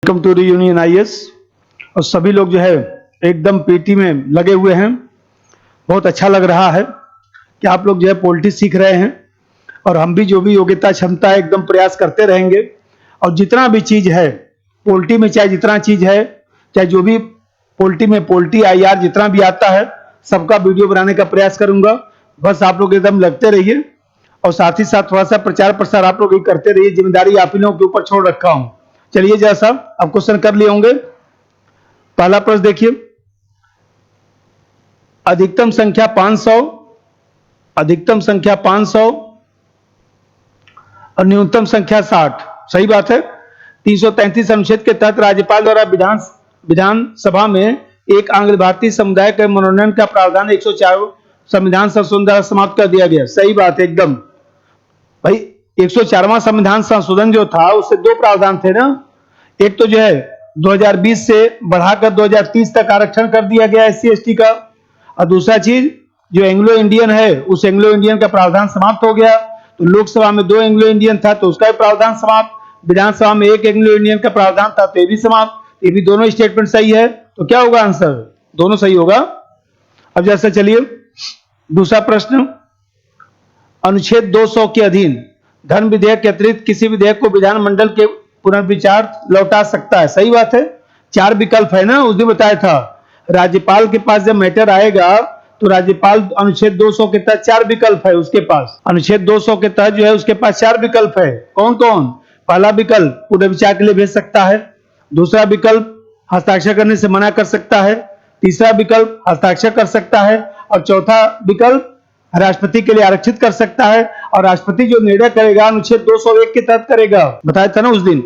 Welcome to union IAS. और सभी लोग जो है एकदम पीटी में लगे हुए हैं। बहुत अच्छा लग रहा है कि आप लोग जो है पॉलिटिक्स सीख रहे हैं और हम भी जो भी योग्यता क्षमता है एकदम प्रयास करते रहेंगे। और जितना भी चीज़ है पॉलिटी में, चाहे जितना चीज़ है, चाहे जो भी पॉलिटी में पॉलिटी आईआर जितना भी आता है, सबका वीडियो बनाने का प्रयास करूंगा। बस आप लोग एकदम लगते रहिए और साथ ही साथ थोड़ा सा प्रचार प्रसार आप लोग भी करते रहिए। जिम्मेदारी आप ही लोगों के ऊपर छोड़ रखा हूं। चलिए जरा साहब, आप क्वेश्चन कर लिए होंगे। पहला प्रश्न देखिए, अधिकतम संख्या 500, अधिकतम संख्या 500 और न्यूनतम संख्या 60। सही बात है। 333 अनुच्छेद के तहत राज्यपाल द्वारा विधानसभा में एक आंग्ल भारतीय समुदाय के मनोनयन का प्रावधान 104 संविधान संशोधन द्वारा समाप्त कर दिया गया। सही बात है एकदम भाई। 104वां संविधान संशोधन जो था उससे दो प्रावधान थे ना। एक तो जो है 2020 से बढ़ाकर 2030 तक आरक्षण कर दिया गया एससी एसटी का, और दूसरा चीज जो एंग्लो इंडियन है उस एंग्लो इंडियन का प्रावधान समाप्त हो गया। तो लोकसभा में 2 एंग्लो इंडियन था तो उसका भी प्रावधान समाप्त, विधानसभा में 1 एंग्लो इंडियन का प्रावधान था तो ये भी समाप्त। ये भी दोनों स्टेटमेंट सही है। तो क्या होगा आंसर? दोनों सही होगा। अब जैसे चलिए दूसरा प्रश्न, अनुच्छेद 200 के अधीन धन विधेयक के अतिरिक्त किसी विधेयक को विधानमंडल के पुनर्विचार लौटा सकता है। सही बात है। 4 विकल्प है ना, उस दिन बताया था। राज्यपाल के पास जब मैटर आएगा तो राज्यपाल अनुच्छेद 200 के तहत 4 विकल्प है उसके पास। अनुच्छेद 200 के तहत जो है उसके पास 4 विकल्प है। कौन कौन? पहला विकल्प पुनर्विचार के लिए भेज सकता है, दूसरा विकल्प हस्ताक्षर करने से मना कर सकता है, तीसरा विकल्प हस्ताक्षर कर सकता है, और चौथा विकल्प राष्ट्रपति के लिए आरक्षित कर सकता है। और राष्ट्रपति जो निर्णय करेगा अनुच्छेद 201 के तहत करेगा। बताया था ना उस दिन।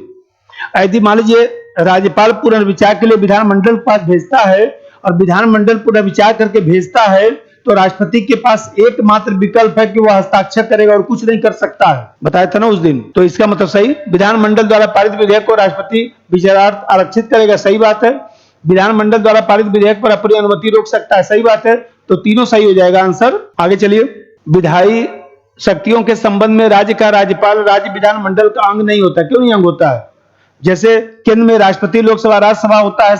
यदि मान लीजिए राज्यपाल पुनर्विचार के लिए विधानमंडल के पास भेजता है और विधानमंडल पुनर्विचार करके भेजता है तो राष्ट्रपति के पास एकमात्र विकल्प है कि वह हस्ताक्षर करेगा और कुछ नहीं कर सकता है। बताया था ना उस दिन। तो इसका मतलब सही, विधानमंडल द्वारा पारित विधेयक को राष्ट्रपति विचारार्थ आरक्षित करेगा। सही बात है। विधानमंडल द्वारा पारित विधेयक पर अपनी अनुमति रोक सकता है। सही बात है। तो तीनों सही हो जाएगा आंसर। आगे चलिए, विधायी शक्तियों के संबंध में राज्य का राज्यपाल राज्य विधानमंडल का अंग नहीं होता। क्यों नहीं अंग होता है? जैसे केंद्र में राष्ट्रपति, लोकसभा, राज्यसभा होता है,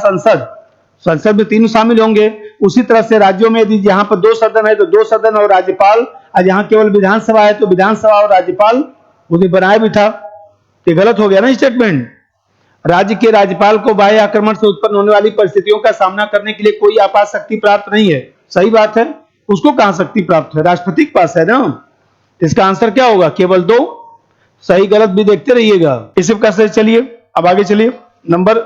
संसद में तीनों शामिल होंगे। उसी तरह से राज्यों में यदि यहाँ पर 2 सदन है तो 2 सदन और राज्यपाल, और यहाँ केवल विधानसभा है तो विधानसभा और राज्यपाल। उन्हें बनाया भी था। ये गलत हो गया ना स्टेटमेंट। राज्य के राज्यपाल को बाह्य आक्रमण से उत्पन्न होने वाली परिस्थितियों का सामना करने के लिए कोई आपात शक्ति प्राप्त नहीं है। सही बात है। उसको कहां शक्ति प्राप्त है? राष्ट्रपति के पास है ना। इसका आंसर क्या होगा? केवल 2। सही गलत भी देखते रहिएगा। इसी प्रकार से चलिए अब आगे चलिए। नंबर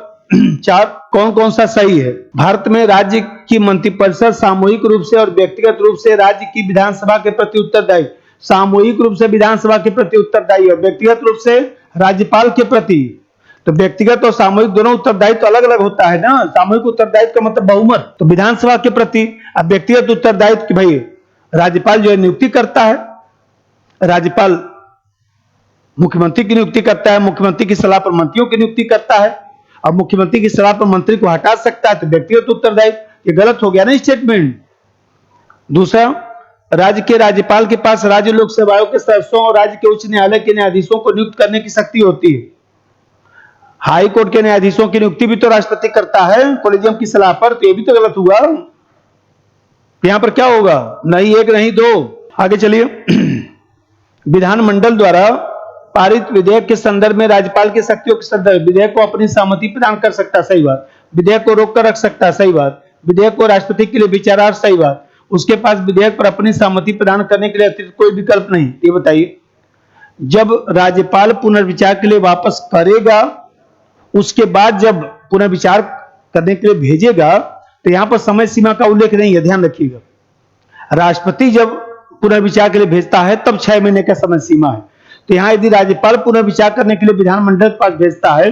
4, कौन कौन सा सही है? भारत में राज्य की मंत्रिपरिषद सामूहिक रूप से और व्यक्तिगत रूप से राज्य की विधानसभा के प्रति उत्तरदायी, सामूहिक रूप से विधानसभा के प्रति उत्तरदायी और व्यक्तिगत रूप से राज्यपाल के प्रति। तो व्यक्तिगत और सामूहिक दोनों उत्तरदायित्व अलग अलग होता है ना। सामूहिक उत्तरदायित्व का मतलब बहुमत, तो विधानसभा के प्रति। अब व्यक्तिगत उत्तरदायित्व कि भाई राज्यपाल जो है नियुक्ति करता है, राज्यपाल मुख्यमंत्री की नियुक्ति करता है, मुख्यमंत्री की सलाह पर मंत्रियों की नियुक्ति करता है, और मुख्यमंत्री की सलाह पर मंत्री को हटा सकता है। तो व्यक्तिगत उत्तरदायित्व। ये गलत हो गया ना स्टेटमेंट। दूसरा, राज्य के राज्यपाल के पास राज्य लोक सेवा आयोग के सदस्यों और राज्य के उच्च न्यायालय के न्यायाधीशों को नियुक्त करने की शक्ति होती है। हाई कोर्ट के न्यायाधीशों की नियुक्ति भी तो राष्ट्रपति करता है कोलेजियम की सलाह पर। तो ये भी तो गलत हुआ। यहां पर क्या होगा? नहीं 1 नहीं 2। आगे चलिए, विधानमंडल द्वारा पारित विधेयक के संदर्भ में राज्यपाल की शक्तियों के संदर्भ विधेयक को अपनी सहमति प्रदान कर सकता है। सही बात। विधेयक को रोक कर रख सकता है। सही बात। विधेयक को राष्ट्रपति के लिए विचारार्थ। सही बात। उसके पास विधेयक पर अपनी सहमति प्रदान करने के लिए अतिरिक्त कोई विकल्प नहीं। ये बताइए, जब राज्यपाल पुनर्विचार के लिए वापस करेगा, उसके बाद जब पुनर्विचार करने के लिए भेजेगा, तो यहां पर समय सीमा का उल्लेख नहीं है, ध्यान रखिएगा। राष्ट्रपति जब पुनर्विचार के लिए भेजता है तब 6 महीने का समय सीमा है। तो यहां यदि राज्यपाल पुनर्विचार करने के लिए विधानमंडल के पास भेजता है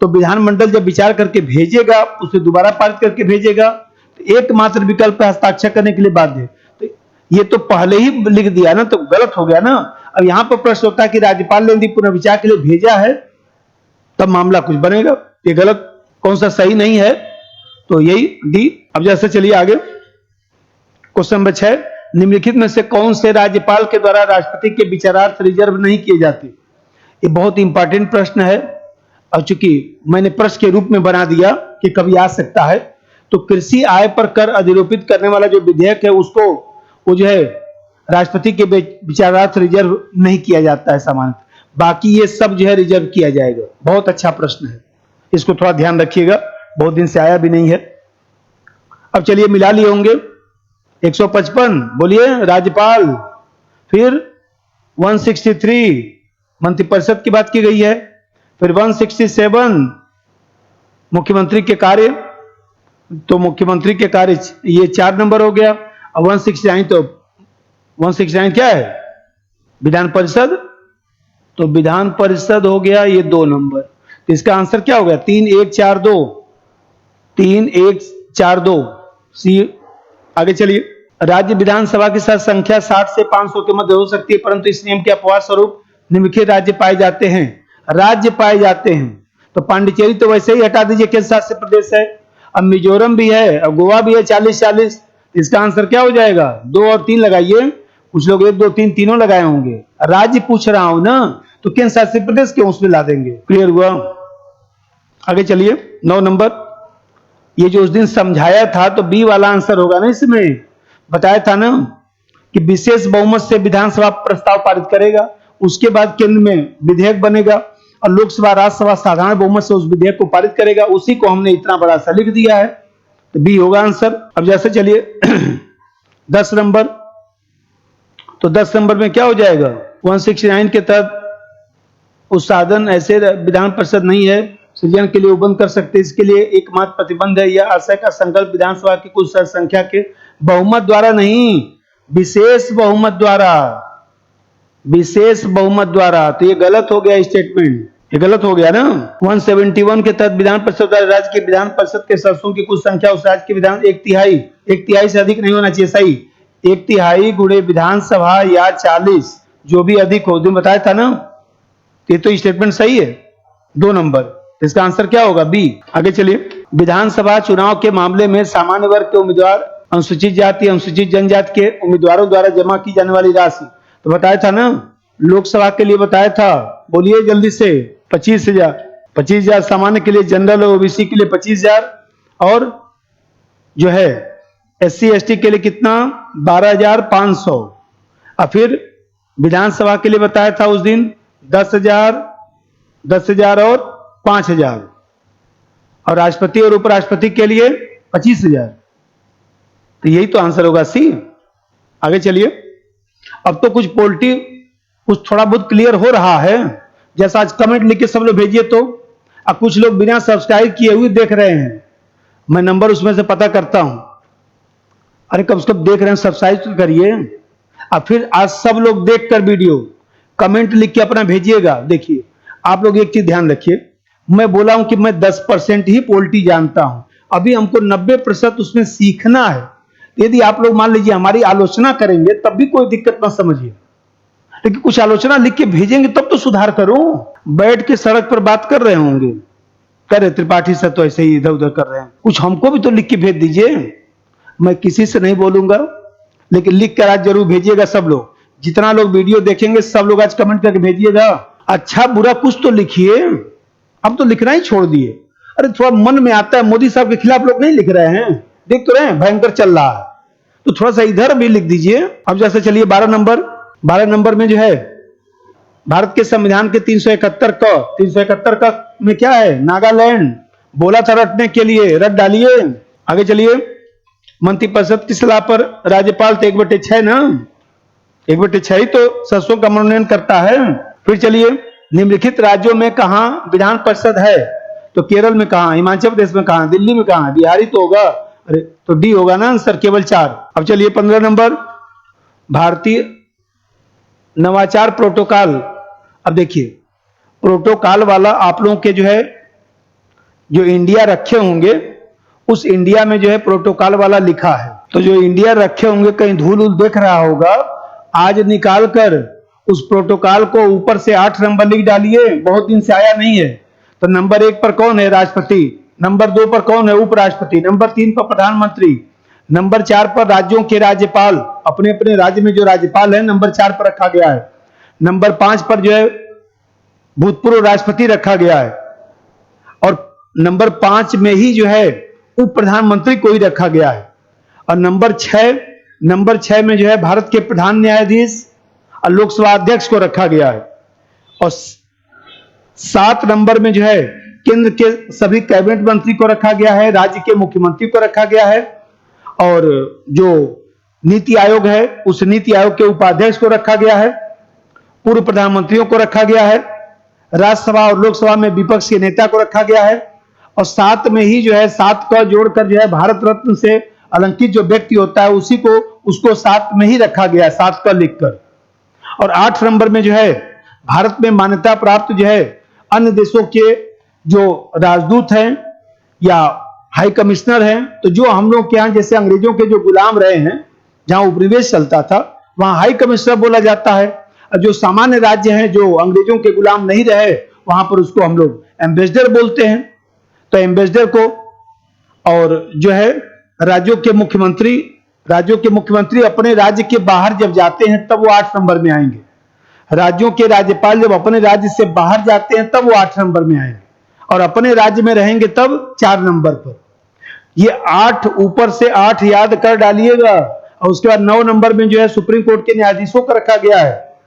तो विधानमंडल जब विचार करके भेजेगा, उसे दोबारा पारित करके भेजेगा, तो एकमात्र विकल्प है हस्ताक्षर करने के लिए बाध्य। तो ये तो पहले ही लिख दिया ना, तो गलत हो गया ना। अब यहां पर प्रश्न होता है कि राज्यपाल ने यदि पुनर्विचार के लिए भेजा है तब मामला कुछ बनेगा। ये गलत। कौन सा सही नहीं है? तो यही डी। अब जैसे चलिए आगे, क्वेश्चन नंबर 6, निम्नलिखित में से कौन से राज्यपाल के द्वारा राष्ट्रपति के विचारार्थ रिजर्व नहीं किए जाते? ये बहुत इंपॉर्टेंट प्रश्न है। और चूंकि मैंने प्रश्न के रूप में बना दिया कि कभी आ सकता है, तो कृषि आय पर कर अधिरोपित करने वाला जो विधेयक है उसको वो जो है राष्ट्रपति के विचारार्थ रिजर्व नहीं किया जाता है सामान्य, बाकी ये सब जो है रिजर्व किया जाएगा। बहुत अच्छा प्रश्न है, इसको थोड़ा ध्यान रखिएगा, बहुत दिन से आया भी नहीं है। अब चलिए मिला लिए होंगे 155 बोलिए राज्यपाल, फिर 163 मंत्रिपरिषद की बात की गई है, फिर 167 मुख्यमंत्री के कार्य, तो मुख्यमंत्री के कार्य ये 4 नंबर हो गया। अब 169 तो 169 क्या है विधान परिषद, तो विधान परिषद हो गया ये 2 नंबर। तो इसका आंसर क्या हो गया 3142 3142 सी। आगे चलिए, राज्य विधानसभा की साथ संख्या 60 से 500 के मध्य हो सकती है, परंतु इस नियम के अपवाद स्वरूप निम्नलिखित राज्य पाए जाते हैं। राज्य पाए जाते हैं तो पांडिचेरी तो वैसे ही हटा दीजिए, केंद्र शासित प्रदेश है। अब मिजोरम भी है, अब गोवा भी है 40-40। इसका आंसर क्या हो जाएगा 2 और 3 लगाइए, कुछ लोग 1 2 3 तीनों लगाए होंगे। राज्य पूछ रहा हूं ना, तो केंद्र शासित प्रदेश क्यों उसमें ला देंगे। क्लियर हुआ। आगे चलिए 9 नंबर, ये जो उस दिन समझाया था तो बी वाला आंसर होगा ना, इसमें बताया था ना कि विशेष बहुमत से विधानसभा प्रस्ताव पारित करेगा, उसके बाद केंद्र में विधेयक बनेगा और लोकसभा राज्यसभा साधारण बहुमत से उस विधेयक को पारित करेगा। उसी को हमने इतना बड़ा सा लिख दिया है, तो बी होगा आंसर। अब जैसे चलिए 10 नंबर, तो 10 नंबर में क्या हो जाएगा 169 के तहत उस साधन ऐसे विधान परिषद नहीं है सृजन के लिए बंद कर सकते, इसके लिए एकमात्र प्रतिबंध है यह आशय का संकल्प विधानसभा की कुल संख्या के बहुमत द्वारा नहीं, विशेष बहुमत द्वारा, विशेष बहुमत द्वारा। तो ये गलत हो गया स्टेटमेंट, ये गलत हो गया ना। 171 के तहत विधान परिषद राज्य के विधान परिषद के सदस्यों की कुल संख्या उस राज्य के विधान 1/3 से अधिक नहीं होना चाहिए, सही 1/3 गुणे विधानसभा या 40 जो भी अधिक हो, दिन बताया था ना। ये तो स्टेटमेंट सही है 2 नंबर, इसका आंसर क्या होगा बी। आगे चलिए, विधानसभा चुनाव के मामले में सामान्य वर्ग के उम्मीदवार, अनुसूचित जाति अनुसूचित जनजाति के उम्मीदवारों द्वारा जमा की जाने वाली राशि, तो बताया था ना लोकसभा के लिए बताया था, बोलिए जल्दी से 25,000 25,000 सामान्य के लिए, जनरल और ओबीसी के लिए 25,000 और जो है SC ST के लिए कितना 12,500। और फिर विधानसभा के लिए बताया था उस दिन 10,000 और 5,000 और राष्ट्रपति और उपराष्ट्रपति के लिए 25,000। तो यही तो आंसर होगा सी। आगे चलिए, अब तो कुछ पॉलिटी कुछ थोड़ा बहुत क्लियर हो रहा है, जैसा आज कमेंट लिख के सब लोग भेजिए। तो अब कुछ लोग बिना सब्सक्राइब किए हुए देख रहे हैं, मैं नंबर उसमें से पता करता हूं। अरे कब से कब देख रहे हैं, सब्सक्राइब तो करिए। अब फिर आज सब लोग देखकर वीडियो कमेंट लिख के अपना भेजिएगा। देखिए आप लोग एक चीज ध्यान रखिए, मैं बोला हूं कि मैं 10% ही पॉलिटी जानता हूं, अभी हमको 90% उसमें सीखना है। यदि आप लोग मान लीजिए हमारी आलोचना करेंगे तब भी कोई दिक्कत मत समझिए, लेकिन कुछ आलोचना लिख के भेजेंगे तब तो सुधार करो। बैठ के सड़क पर बात कर रहे होंगे, कह रहे त्रिपाठी सर तो ऐसे ही इधर उधर कर रहे हैं, कुछ हमको भी तो लिख के भेज दीजिए। मैं किसी से नहीं बोलूंगा, लेकिन लिख कर आज जरूर भेजिएगा सब लोग। जितना लोग वीडियो देखेंगे सब लोग आज कमेंट करके भेजिएगा, अच्छा बुरा कुछ तो लिखिए। अब तो लिखना ही छोड़ दिए। अरे थोड़ा मन में आता है, मोदी साहब के खिलाफ लोग नहीं लिख रहे हैं, देख तो रहे हैं भयंकर चल रहा है, तो थोड़ा सा इधर भी लिख दीजिए। अब जैसे चलिए 12 नंबर में जो है भारत के संविधान के 371 का में क्या है, नागालैंड बोला था रटने के लिए, रट डालिए। आगे चलिए, मंत्रिपरिषद की सलाह पर राज्यपाल तो 1/6 ना, 1/6 ही तो सदस्यों का मनोनयन करता है। फिर चलिए, निम्नलिखित राज्यों में कहां विधान परिषद है, तो केरल में कहां, हिमाचल प्रदेश में कहां, दिल्ली में कहां, बिहारी तो होगा, अरे तो डी होगा ना आंसर, केवल 4। अब चलिए 15 नंबर, भारतीय नवाचार प्रोटोकॉल। अब देखिए प्रोटोकॉल वाला आप लोगों के जो है जो इंडिया रखे होंगे उस इंडिया में जो है प्रोटोकॉल वाला लिखा है, तो जो इंडिया रखे होंगे कहीं धूल उल देख रहा होगा, आज निकाल कर उस प्रोटोकॉल को ऊपर से 8 नंबर लिख डालिए, बहुत दिन से आया नहीं है। तो नंबर 1 पर कौन है, राष्ट्रपति। नंबर 2 पर कौन है, उपराष्ट्रपति। नंबर 3 पर प्रधानमंत्री। नंबर 4 पर राज्यों के राज्यपाल, अपने अपने राज्य में जो राज्यपाल है नंबर 4 पर रखा गया है। नंबर 5 पर जो है भूतपूर्व राष्ट्रपति रखा गया है। और नंबर 5 में ही जो है उप प्रधानमंत्री को ही रखा गया है। और नंबर 6 में जो है भारत के प्रधान न्यायाधीश और लोकसभा अध्यक्ष को रखा गया है। और 7 नंबर में जो है केंद्र के सभी कैबिनेट मंत्री को रखा गया है, राज्य के मुख्यमंत्री को रखा गया है, और जो नीति आयोग है उस नीति आयोग के उपाध्यक्ष को रखा गया है, पूर्व प्रधानमंत्रियों को रखा गया है, राज्यसभा और लोकसभा में विपक्ष के नेता को रखा गया है। और 7 में ही जो है 7 का जोड़कर जो है भारत रत्न से अलंकृत जो व्यक्ति होता है उसको 7 में ही रखा गया है, 7 का लिखकर। और 8 नंबर में जो है भारत में मान्यता प्राप्त जो है अन्य देशों के जो राजदूत हैं या हाई कमिश्नर हैं, तो जो हम लोग के यहाँ जैसे अंग्रेजों के जो गुलाम रहे हैं, जहां उपनिवेश चलता था वहां हाई कमिश्नर बोला जाता है। और जो सामान्य राज्य हैं जो अंग्रेजों के गुलाम नहीं रहे वहां पर उसको हम लोग एम्बेसडर बोलते हैं। तो एम्बेसडर को, और जो है राज्यों के मुख्यमंत्री अपने राज्य के बाहर जब जाते हैं तब वो 8 नंबर में आएंगे। राज्यों के राज्यपाल जब अपने राज्य से बाहर जाते हैं तब वो 8 नंबर में आएंगे, और अपने राज्य में रहेंगे तब 4 नंबर पर। ये 8 ऊपर से 8 याद कर डालिएगा। और उसके बाद 9 नंबर में जो है सुप्रीम कोर्ट के न्यायाधीशों को रखा गया है,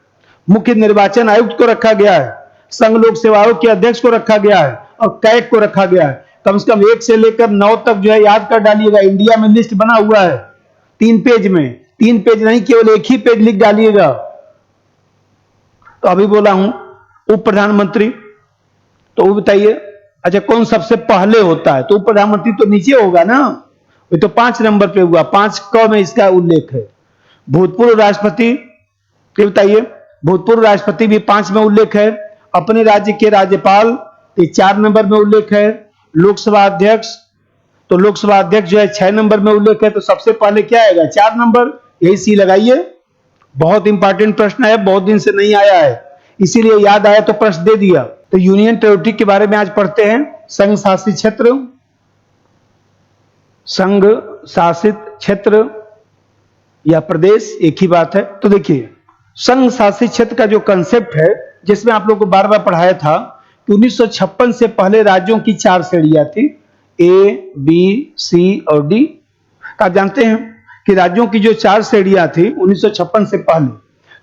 मुख्य निर्वाचन आयुक्त को रखा गया है, संघ लोक सेवा आयोग के अध्यक्ष को रखा गया है, और कैग को रखा गया है। कम से कम 1 से लेकर 9 तक जो है याद कर डालिएगा। इंडिया में लिस्ट बना हुआ है 3 पेज में, 3 पेज नहीं केवल 1 ही पेज लिख डालिएगा। तो अभी बोला हूं उप प्रधानमंत्री, तो वो बताइए अच्छा कौन सबसे पहले होता है? तो उप प्रधानमंत्री तो नीचे होगा ना, ये तो 5 नंबर पे हुआ, 5 क में इसका उल्लेख है। भूतपूर्व राष्ट्रपति, फिर बताइए भूतपूर्व राष्ट्रपति भी 5 में उल्लेख है। अपने राज्य के राज्यपाल 4 नंबर में उल्लेख है। लोकसभा अध्यक्ष, तो लोकसभा अध्यक्ष जो है 6 नंबर में उल्लेख है। तो सबसे पहले क्या आएगा? 4 नंबर, यही सी लगाइए। बहुत इंपॉर्टेंट प्रश्न है, बहुत दिन से नहीं आया है, इसीलिए याद आया तो प्रश्न दे दिया। तो यूनियन टेरिटरी के बारे में आज पढ़ते हैं। संघ शासित क्षेत्र, संघ शासित क्षेत्र या प्रदेश एक ही बात है। तो देखिए संघ शासित क्षेत्र का जो कंसेप्ट है, जिसमें आप लोग को बार बार पढ़ाया था कि 1956 से पहले राज्यों की 4 श्रेणियां थी, ए, बी, सी और डी। आप जानते हैं कि राज्यों की जो 4 श्रेणियां थी 1956 से पहले,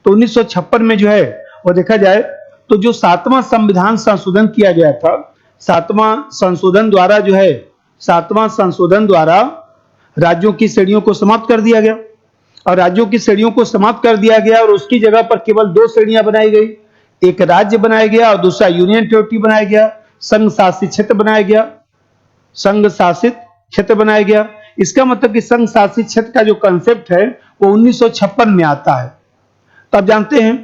तो 1956 में जो है वो देखा जाए तो जो 7वां संविधान संशोधन किया गया था, 7वां संशोधन द्वारा जो है 7वां संशोधन द्वारा राज्यों की श्रेणियों को समाप्त कर दिया गया। और राज्यों की श्रेणियों को समाप्त कर दिया गया और उसकी जगह पर केवल 2 श्रेणियां बनाई गई, एक राज्य बनाया गया और दूसरा यूनियन टेरिटरी बनाया गया, संघ शासित क्षेत्र बनाया गया, संघ शासित क्षेत्र बनाया गया। इसका मतलब कि संघ शासित क्षेत्र का जो कंसेप्ट है वो 1956 में आता है। तो आप जानते हैं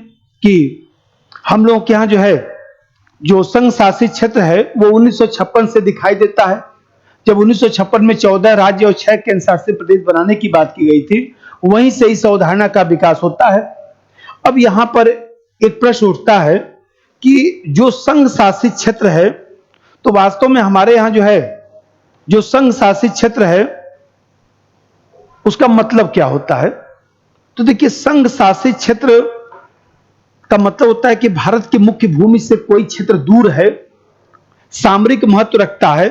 कि हम लोग के यहाँ जो है जो संघ शासित क्षेत्र है वो 1956 से दिखाई देता है। जब 1956 में 14 राज्य और 6 केंद्र शासित प्रदेश बनाने की बात की गई थी, वहीं से इस अवधारणा का विकास होता है। अब यहां पर एक प्रश्न उठता है कि जो संघ शासित क्षेत्र है, तो वास्तव में हमारे यहां जो है जो संघ शासित क्षेत्र है उसका मतलब क्या होता है? तो देखिए संघ शासित क्षेत्र का मतलब होता है कि भारत की मुख्य भूमि से कोई क्षेत्र दूर है, सामरिक महत्व रखता है,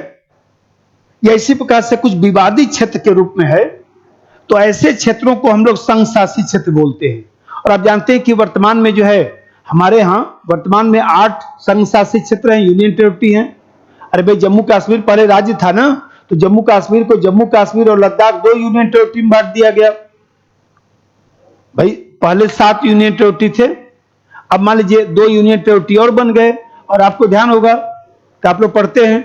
या इसी प्रकार से कुछ विवादित क्षेत्र के रूप में है, तो ऐसे क्षेत्रों को हम लोग संघ शासित क्षेत्र बोलते हैं। और आप जानते हैं कि वर्तमान में जो है हमारे यहाँ वर्तमान में 8 संघ शासित क्षेत्र हैं, यूनियन टेरिटरी हैं। अरे भाई जम्मू कश्मीर पहले राज्य था ना, तो जम्मू कश्मीर को जम्मू कश्मीर और लद्दाख 2 यूनियन टेरिटरी में बांट दिया गया। भाई पहले 7 यूनियन टेरिटरी थे, अब मान लीजिए 2 यूनियन टेरिटरी और बन गए। और आपको ध्यान होगा कि आप लोग पढ़ते हैं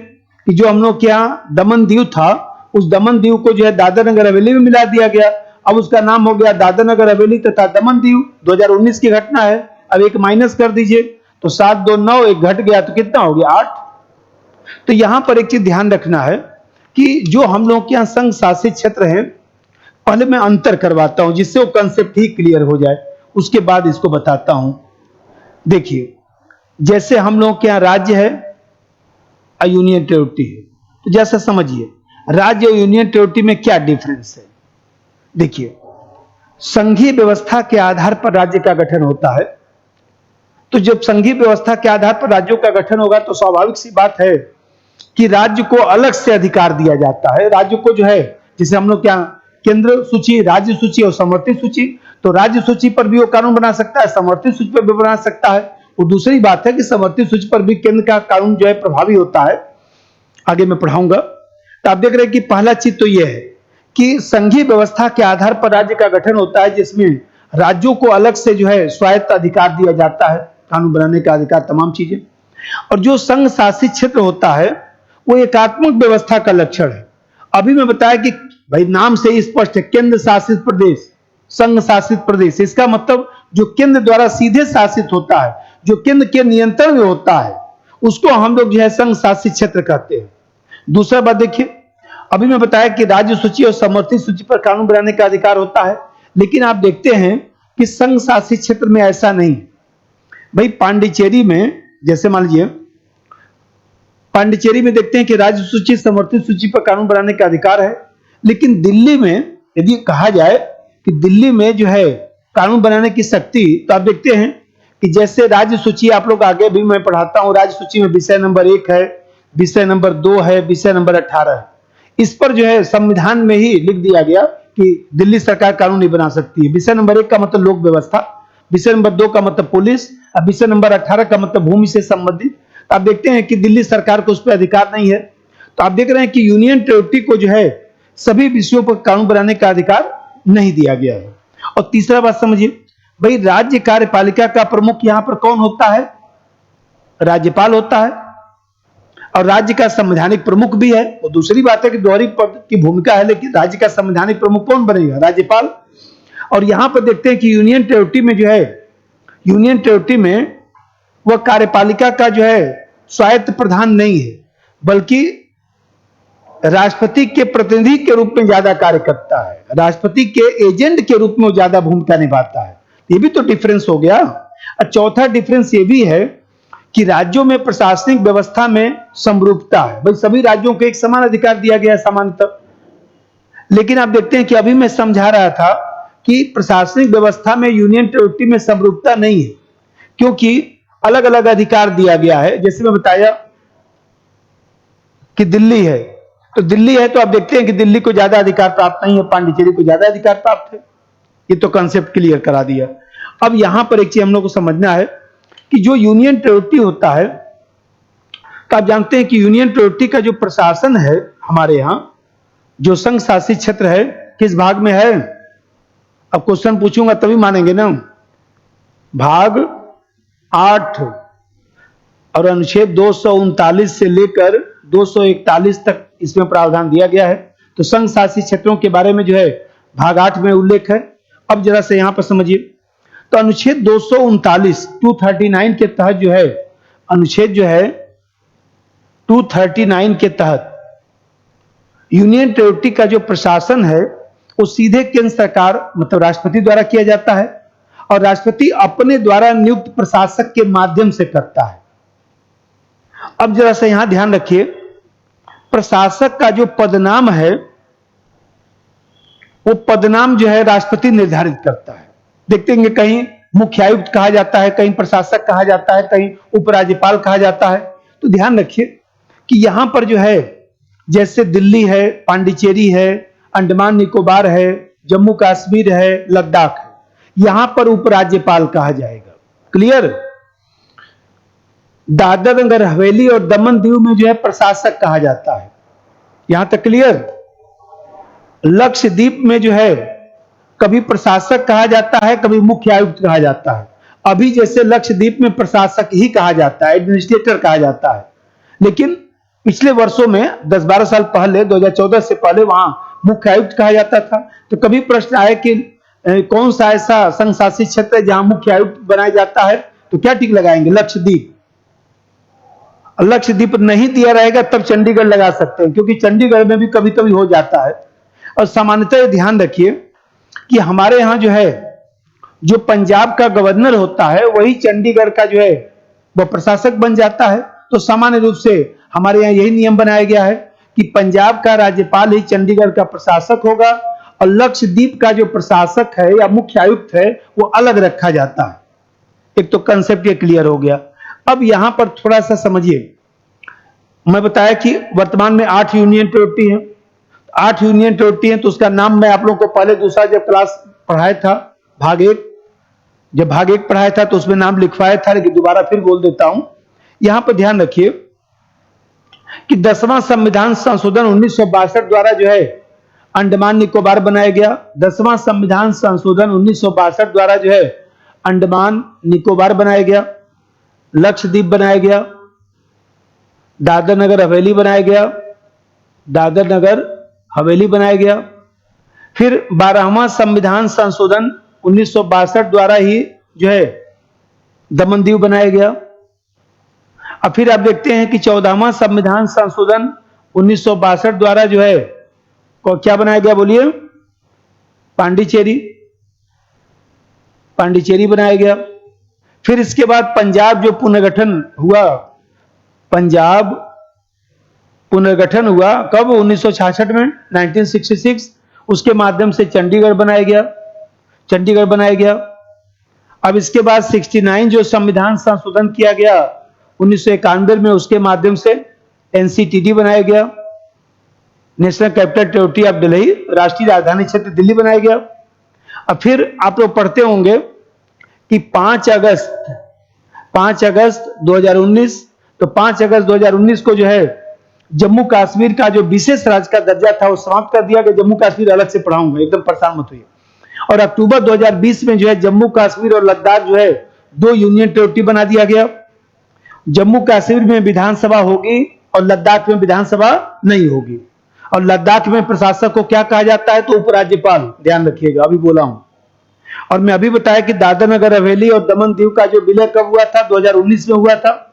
कि जो हम लोग के यहाँ दमन दीव था, उस दमन दीव को जो है दादर नगर हवेली में मिला दिया गया। अब उसका नाम हो गया दादर नगर हवेली तथा दमन दीव। 2019 की घटना है। अब एक माइनस कर दीजिए तो 7, 2, 9, एक घट गया तो कितना हो गया? 8। तो यहां पर एक चीज ध्यान रखना है कि जो हम लोग के यहाँ संघ शासित क्षेत्र है, पहले मैं अंतर करवाता हूं जिससे वो कंसेप्ट ही क्लियर हो जाए, उसके बाद इसको बताता हूं। देखिए जैसे हम लोग के यहाँ राज्य है और यूनियन टेरिटरी है, तो जैसा समझिए राज्य और यूनियन टेरिटरी में क्या डिफरेंस है। देखिए संघीय व्यवस्था के आधार पर राज्य का गठन होता है। तो जब संघीय व्यवस्था के आधार पर राज्यों का गठन होगा तो स्वाभाविक सी बात है कि राज्य को अलग से अधिकार दिया जाता है। राज्य को जो है, जिसे हम लोग क्या, केंद्र सूची, राज्य सूची और समर्थित सूची, तो राज्य सूची पर भी वो कानून बना सकता है, समर्थित सूची पर भी बना सकता है। और दूसरी बात है कि समर्थित सूची पर भी केंद्र का कानून जो है प्रभावी होता है। आगे मैं पढ़ाऊंगा। तो आप देख रहे हैं कि पहला चीज तो यह है कि संघीय व्यवस्था के आधार पर राज्य का गठन होता है, जिसमें राज्यों को अलग से जो है स्वायत्त अधिकार दिया जाता है, कानून बनाने का अधिकार, तमाम चीजें। और जो संघ शासित क्षेत्र होता है वो एकात्मक व्यवस्था का लक्षण है। अभी मैं बताया कि भाई नाम से ही स्पष्ट है, केंद्र शासित प्रदेश, संघ शासित प्रदेश, इसका मतलब जो केंद्र द्वारा सीधे शासित होता है, जो केंद्र के नियंत्रण में होता है, उसको हम लोग जो है संघ शासित क्षेत्र कहते हैं। दूसरा बात देखिए, अभी मैं बताया कि राज्य सूची और समर्थित सूची पर कानून बनाने का अधिकार होता है, लेकिन आप देखते हैं कि संघ शासित क्षेत्र में ऐसा नहीं। भाई पांडिचेरी में, जैसे मान लीजिए पांडिचेरी में देखते हैं कि राज्य सूची, समर्थित सूची पर कानून बनाने का अधिकार है, लेकिन दिल्ली में यदि कहा जाए कि दिल्ली में जो है कानून बनाने की शक्ति, तो आप देखते हैं कि जैसे राज्य सूची, आप लोग आगे भी मैं पढ़ाता हूं, राज्य सूची में विषय नंबर 1 है, विषय नंबर 2 है, विषय नंबर 18 है। इस पर जो है संविधान में ही लिख दिया गया कि दिल्ली सरकार कानून नहीं बना सकती है। विषय नंबर 1 का मतलब लोक व्यवस्था, विषय नंबर 2 का मतलब पुलिस, और विषय नंबर 18 का मतलब भूमि से संबंधित। आप देखते हैं कि दिल्ली सरकार को उस पर अधिकार नहीं है। तो आप देख रहे हैं कि यूनियन टेरिटरी को जो है सभी विषयों पर कानून बनाने का अधिकार नहीं दिया गया है। और तीसरा बात समझिए, भाई राज्य कार्यपालिका का प्रमुख यहां पर कौन होता है? राज्यपाल होता है, और राज्य का संवैधानिक प्रमुख भी है। और दूसरी बात है कि दोहरी पद की भूमिका है, लेकिन राज्य का संवैधानिक प्रमुख कौन बनेगा? राज्यपाल। और यहां पर देखते हैं कि यूनियन टेरिटरी में जो है, यूनियन टेरिटरी में वह कार्यपालिका का जो है स्वायत्त प्रधान नहीं है, बल्कि राष्ट्रपति के प्रतिनिधि के रूप में ज्यादा कार्य करता है, राष्ट्रपति के एजेंट के रूप में वो ज्यादा भूमिका निभाता है। ये भी तो डिफरेंस हो गया। और चौथा डिफरेंस ये भी है कि राज्यों में प्रशासनिक व्यवस्था में समरूपता है। भाई सभी राज्यों को एक समान अधिकार दिया गया है सामान्यतः, लेकिन आप देखते हैं कि अभी मैं समझा रहा था कि प्रशासनिक व्यवस्था में यूनियन टेरिटरी में समरूपता नहीं है, क्योंकि अलग अलग अधिकार दिया गया है। जैसे मैं बताया कि दिल्ली है, तो दिल्ली है तो आप देखते हैं कि दिल्ली को ज्यादा अधिकार प्राप्त नहीं है, पांडिचेरी को ज्यादा अधिकार प्राप्त है। ये तो कंसेप्ट क्लियर करा दिया। अब यहां पर एक चीज हम लोग को समझना है कि जो यूनियन टेरिटरी होता है, तो आप जानते हैं कि यूनियन टेरिटरी का जो प्रशासन है हमारे यहां, जो संघ शासित क्षेत्र है, किस भाग में है? अब क्वेश्चन पूछूंगा तभी मानेंगे ना। भाग 8 और अनुच्छेद 239 से लेकर 241 तक इसमें प्रावधान दिया गया है। तो संघ शासित क्षेत्रों के बारे में जो है भाग 8 में उल्लेख है। अब जरा से यहां पर समझिए, तो अनुच्छेद 239 239 के तहत जो है, अनुच्छेद जो है 239 के तहत यूनियन टेरिटरी का जो प्रशासन है वो सीधे केंद्र सरकार मतलब राष्ट्रपति द्वारा किया जाता है, और राष्ट्रपति अपने द्वारा नियुक्त प्रशासक के माध्यम से करता है। अब जरा से यहां ध्यान रखिए, प्रशासक का जो पदनाम है वो पदनाम जो है राष्ट्रपति निर्धारित करता है। देखते हैं कहीं मुख्य आयुक्त कहा जाता है, कहीं प्रशासक कहा जाता है, कहीं उपराज्यपाल कहा जाता है। तो ध्यान रखिए कि यहां पर जो है, जैसे दिल्ली है, पांडिचेरी है, अंडमान निकोबार है, जम्मू कश्मीर है, लद्दाख है, यहां पर उपराज्यपाल कहा जाएगा। क्लियर? दादर नगर हवेली और दमन दीव में जो है प्रशासक कहा जाता है। यहां तक क्लियर? लक्षद्वीप में जो है कभी प्रशासक कहा जाता है, कभी मुख्य आयुक्त कहा जाता है। अभी जैसे लक्षद्वीप में प्रशासक ही कहा जाता है, एडमिनिस्ट्रेटर कहा जाता है, लेकिन पिछले वर्षों में 10-12 साल पहले, 2014 से पहले वहां मुख्य आयुक्त कहा जाता था। तो कभी प्रश्न आए कि कौन सा ऐसा संघ शासित क्षेत्र है जहां मुख्य आयुक्त बनाया जाता है, तो क्या टिक लगाएंगे? लक्षद्वीप। लक्षद्वीप नहीं दिया रहेगा तब चंडीगढ़ लगा सकते हैं, क्योंकि चंडीगढ़ में भी कभी कभी हो जाता है। और सामान्यतः ध्यान रखिए कि हमारे यहां जो है, जो पंजाब का गवर्नर होता है वही चंडीगढ़ का जो है वह प्रशासक बन जाता है। तो सामान्य रूप से हमारे यहां यही नियम बनाया गया है कि पंजाब का राज्यपाल ही चंडीगढ़ का प्रशासक होगा, और लक्षद्वीप का जो प्रशासक है या मुख्य आयुक्त है वो अलग रखा जाता है। एक तो कंसेप्ट ये क्लियर हो गया। अब यहां पर थोड़ा सा समझिए, मैं बताया कि वर्तमान में 8 यूनियन टेरिटरी हैं। 8 यूनियन टेरिटरी हैं तो उसका नाम मैं आप लोगों को पहले दूसरा जब क्लास पढ़ाया था, भाग 1, जब भाग 1 पढ़ाया था तो उसमें नाम लिखवाया था, लेकिन दोबारा फिर बोल देता हूं। यहां पर ध्यान रखिए कि 10वां संविधान संशोधन 1962 द्वारा जो है अंडमान निकोबार बनाया गया। 10वां संविधान संशोधन 1962 द्वारा जो है अंडमान निकोबार बनाया गया, लक्षद्वीप बनाया गया, दादर नगर हवेली बनाया गया, दादर नगर हवेली बनाया गया। फिर 12वां संविधान संशोधन 1962 द्वारा ही जो है दमन दीव बनाया गया। अब फिर आप देखते हैं कि 14वां संविधान संशोधन 1962 द्वारा जो है क्या बनाया गया, बोलिए? पांडिचेरी, पांडिचेरी बनाया गया। फिर इसके बाद पंजाब जो पुनर्गठन हुआ, पंजाब पुनर्गठन हुआ कब? 1966 में, 1966। उसके माध्यम से चंडीगढ़ बनाया गया, चंडीगढ़ बनाया गया। अब इसके बाद 69 जो संविधान संशोधन किया गया 1991 में, उसके माध्यम से एनसीटीडी बनाया गया, national capital territory of Delhi, राष्ट्रीय राजधानी क्षेत्र दिल्ली बनाया गया। अब फिर आप लोग पढ़ते होंगे कि 5 अगस्त 2019, तो 5 अगस्त 2019 को जो है जम्मू कश्मीर का जो विशेष राज्य का दर्जा था वो समाप्त कर दिया गया। जम्मू कश्मीर अलग से पढ़ाऊंगा, एकदम परेशान मत होइए। और अक्टूबर 2020 में जो है जम्मू कश्मीर और लद्दाख जो है 2 यूनियन टेरिटरी बना दिया गया। जम्मू कश्मीर में विधानसभा होगी और लद्दाख में विधानसभा नहीं होगी। और लद्दाख में प्रशासक को क्या कहा जाता है? तो उपराज्यपाल, ध्यान रखिएगा, अभी बोला हूं। और मैं अभी बताया कि दादर नगर हवेली और दमन दीव का जो विलय कब हुआ था? 2019 में हुआ था।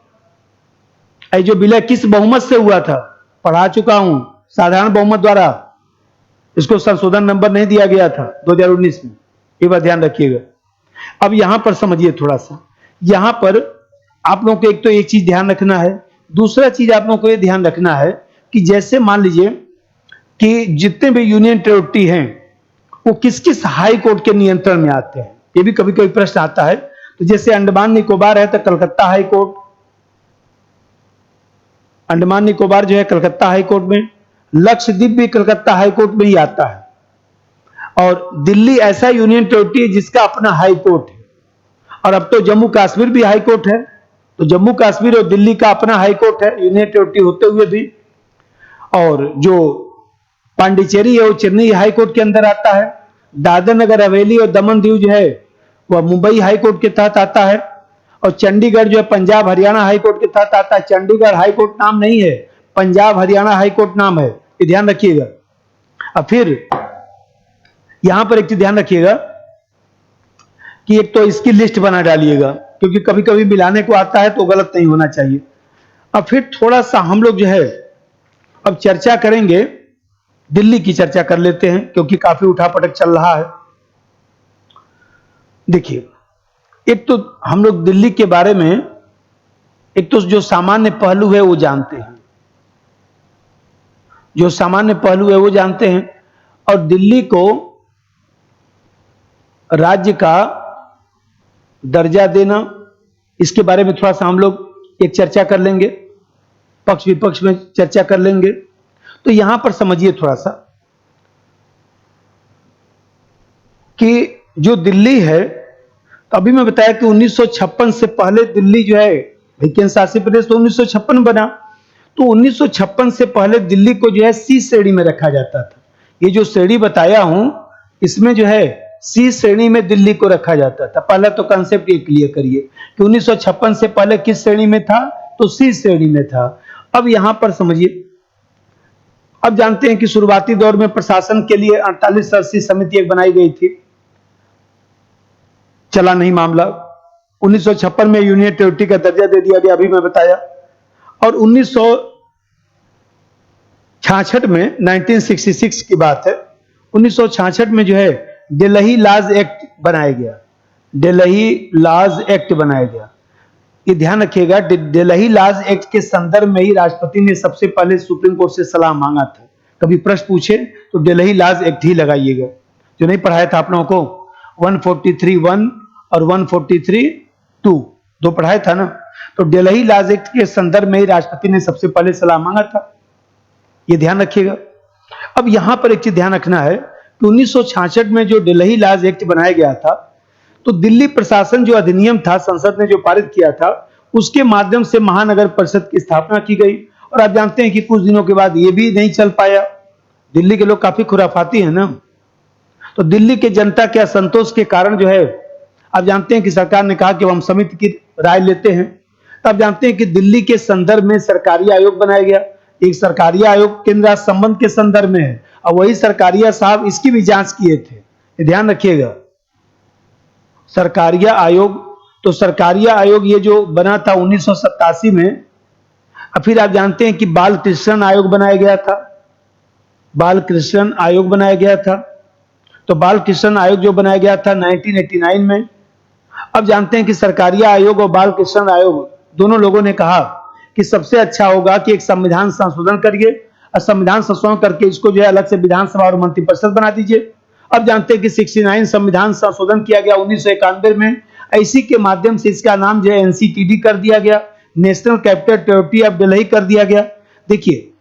जो विलय किस बहुमत से हुआ था? पढ़ा चुका हूं, साधारण बहुमत द्वारा। इसको संशोधन नंबर नहीं दिया गया था 2019 में, ये बात ध्यान रखिएगा। अब यहां पर समझिए थोड़ा सा, यहां पर आप लोगों को एक तो एक चीज ध्यान रखना है, दूसरा चीज आप लोगों को ये ध्यान रखना है कि जैसे मान लीजिए कि जितने भी यूनियन टेरिटरी हैं वो किस किस हाई कोर्ट के नियंत्रण में आते हैं, ये भी कभी कभी प्रश्न आता है। तो जैसे अंडमान निकोबार है तो कलकत्ता हाई कोर्ट, अंडमान निकोबार जो है कलकत्ता हाई कोर्ट में, लक्षद्वीप भी कलकत्ता हाई कोर्ट में ही आता है। और दिल्ली ऐसा यूनियन टेरिटरी है जिसका अपना हाई कोर्ट है। और अब तो जम्मू कश्मीर भी हाई कोर्ट है, तो जम्मू कश्मीर और दिल्ली का अपना हाई कोर्ट है यूनियन टेरिटरी होते हुए भी। और जो पांडिचेरी है वो चेन्नई हाई कोर्ट के अंदर आता है। दादर नगर हवेली और दमन दीव जो है वह मुंबई हाई कोर्ट के तहत आता है। और चंडीगढ़ जो है पंजाब हरियाणा हाई कोर्ट के तहत आता है। चंडीगढ़ हाई कोर्ट नाम नहीं है, पंजाब हरियाणा हाई कोर्ट नाम है, ये ध्यान रखिएगा। अब फिर यहां पर एक चीज ध्यान रखिएगा कि एक तो इसकी लिस्ट बना डालिएगा, क्योंकि कभी कभी मिलाने को आता है तो गलत नहीं होना चाहिए। अब फिर थोड़ा सा हम लोग जो है अब चर्चा करेंगे, दिल्ली की चर्चा कर लेते हैं क्योंकि काफी उठापटक चल रहा है। देखिए, एक तो हम लोग दिल्ली के बारे में एक तो जो सामान्य पहलू है वो जानते हैं, जो सामान्य पहलू है वो जानते हैं। और दिल्ली को राज्य का दर्जा देना, इसके बारे में थोड़ा सा हम लोग एक चर्चा कर लेंगे, पक्ष विपक्ष में चर्चा कर लेंगे। तो यहां पर समझिए थोड़ा सा कि जो दिल्ली है, तो अभी मैं बताया कि 1956 से पहले दिल्ली जो है केंद्र शासित प्रदेश तो 1956 बना। तो 1956 से पहले दिल्ली को जो है सी श्रेणी में रखा जाता था। ये जो श्रेणी बताया हूं इसमें जो है सी श्रेणी में दिल्ली को रखा जाता था। पहला तो कंसेप्ट ये क्लियर करिए कि 1956 से पहले किस श्रेणी में था? तो सी श्रेणी में था। अब यहां पर समझिए, अब जानते हैं कि शुरुआती दौर में प्रशासन के लिए 48 सदस्यीय समिति एक बनाई गई थी, चला नहीं मामला। 1956 में यूनियन टेरिटरी का दर्जा दे दिया गया, अभी मैं बताया। और 1966 में, 1966 की बात है, 1966 में जो है दिल्ली लॉज एक्ट बनाया गया, दिल्ली लॉज एक्ट बनाया गया। ये ध्यान रखिएगा, दिल्ली लॉज एक्ट के संदर्भ में ही राष्ट्रपति ने सबसे पहले सुप्रीम कोर्ट से सलाह मांगा था। कभी प्रश्न पूछे तो दिल्ली लॉज एक्ट ही लगाइएगा, जो नहीं पढ़ाया था आप लोगों को, 143(1) और 143(2) दो पढ़ाया था ना। तो दिल्ली लॉज एक्ट के संदर्भ में ही राष्ट्रपति ने सबसे पहले सलाह मांगा था, ये ध्यान रखिएगा। अब यहां पर एक चीज ध्यान रखना है कि 1966 में जो दिल्ली लॉज एक्ट बनाया गया था, तो दिल्ली प्रशासन जो अधिनियम था, संसद ने जो पारित किया था, उसके माध्यम से महानगर परिषद की स्थापना की गई। और आप जानते हैं कि कुछ दिनों के बाद ये भी नहीं चल पाया। दिल्ली के लोग काफी खुराफाती हैं ना, तो दिल्ली के जनता के असंतोष के कारण जो है, आप जानते हैं कि सरकार ने कहा कि हम समिति की राय लेते हैं। तो आप जानते हैं कि दिल्ली के संदर्भ में सरकारी आयोग बनाया गया। एक सरकारी आयोग केंद्र राज्य संबंध के संदर्भ में है, और वही सरकारिया साहब इसकी भी जांच किए थे, ये ध्यान रखिएगा। सरकारिया आयोग, तो सरकारिया आयोग ये जो बना था 1987 में। और फिर आप जानते हैं कि बाल कृष्ण आयोग बनाया गया था, बाल कृष्ण आयोग बनाया गया था। तो बाल कृष्ण आयोग जो बनाया गया था 1989 में। अब जानते हैं कि सरकारिया आयोग और बाल कृष्ण आयोग दोनों लोगों ने कहा कि सबसे अच्छा होगा कि एक संविधान संशोधन करिए, और संविधान संशोधन करके इसको जो है अलग से विधानसभा और मंत्रिपरिषद बना दीजिए। अब जानते हैं कि 69 संविधान संशोधन किया गया 1991 में। इसी के माध्यम से इसका नाम जो है एनसीटीडी कर दिया गया, national capital territory of Delhi कर दिया गया। देखिए,